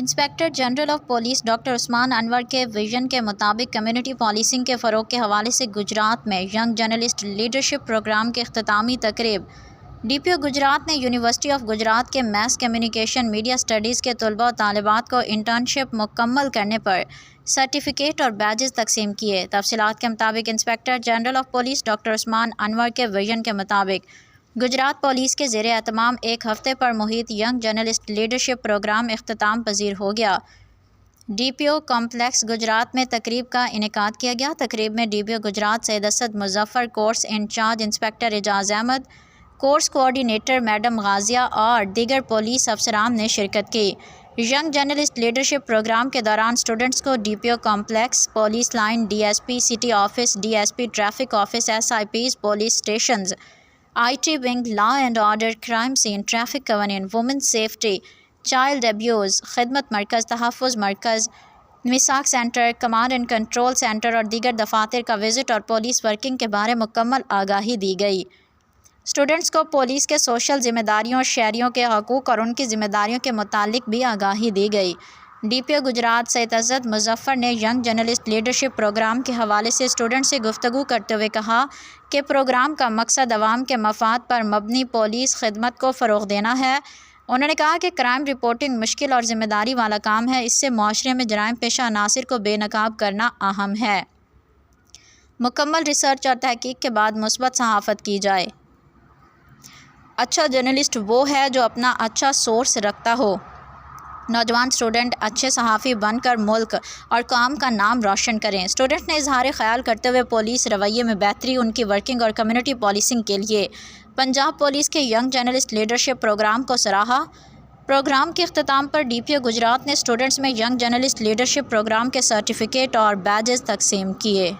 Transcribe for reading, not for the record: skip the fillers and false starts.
Inspector general of police doctor Usman Anwar کے vision کے مطابق کمیونٹی پولیسنگ کے فروغ کے حوالے سے گجرات میں ینگ جرنلسٹ لیڈرشپ پروگرام کے اختتامی تقریب ڈی پی او گجرات نے یونیورسٹی آف گجرات کے میس کمیونیکیشن میڈیا اسٹڈیز کے طلباء و طالبات کو انٹرنشپ مکمل کرنے پر سرٹیفکیٹ اور بیجز تقسیم کیے۔ تفصیلات کے مطابق inspector general of police doctor Usman Anwar کے ویژن کے مطابق گجرات پولیس کے زیر اہتمام ایک ہفتے پر محیط ینگ جرنلسٹ لیڈرشپ پروگرام اختتام پذیر ہو گیا۔ D P O complex Gujrat میں تقریب کا انعقاد کیا گیا۔ تقریب میں D P O Gujrat Syed Asad Muzaffar, course incharge inspector Ijaz Ahmed, course coordinator madam Ghazia اور دیگر پولیس افسران نے شرکت کی۔ ینگ جرنلسٹ لیڈرشپ پروگرام کے دوران اسٹوڈنٹس کو D P O complex, police line, D S P city office, D S P traffic office, S I Ps, police stations, I T wing, law and order, crime scene, traffic قوانین، women safety, child abuse, خدمت مرکز، تحفظ مرکز، میثاق centre, command and control centre اور دیگر دفاتر کا وزٹ اور پولیس ورکنگ کے بارے مکمل آگاہی دی گئی۔ اسٹوڈنٹس کو پولیس کے سوشل ذمہ داریوں اور شہریوں کے حقوق اور ان کی ذمہ داریوں کے متعلق بھی آگاہی دی گئی۔ D P O Gujrat Syed Asad Muzaffar نے ینگ جرنلسٹ لیڈرشپ پروگرام کے حوالے سے اسٹوڈنٹ سے گفتگو کرتے ہوئے کہا کہ پروگرام کا مقصد عوام کے مفاد پر مبنی پولیس خدمت کو فروغ دینا ہے۔ انہوں نے کہا کہ کرائم رپورٹنگ مشکل اور ذمہ داری والا کام ہے، اس سے معاشرے میں جرائم پیشہ عناصر کو بے نقاب کرنا اہم ہے۔ مکمل ریسرچ اور تحقیق کے بعد مثبت صحافت کی جائے۔ اچھا جرنلسٹ وہ ہے جو اپنا اچھا سورس رکھتا ہو۔ نوجوان اسٹوڈنٹ اچھے صحافی بن کر ملک اور قوم کا نام روشن کریں۔ اسٹوڈنٹ نے اظہار خیال کرتے ہوئے پولیس رویے میں بہتری، ان کی ورکنگ اور کمیونٹی پولیسنگ کے لیے پنجاب پولیس کے ینگ جرنلسٹ لیڈرشپ پروگرام کو سراہا۔ پروگرام کے اختتام پر ڈی پی او گجرات نے اسٹوڈنٹس میں ینگ جرنلسٹ لیڈرشپ پروگرام کے سرٹیفکیٹ اور بیجز تقسیم کیے۔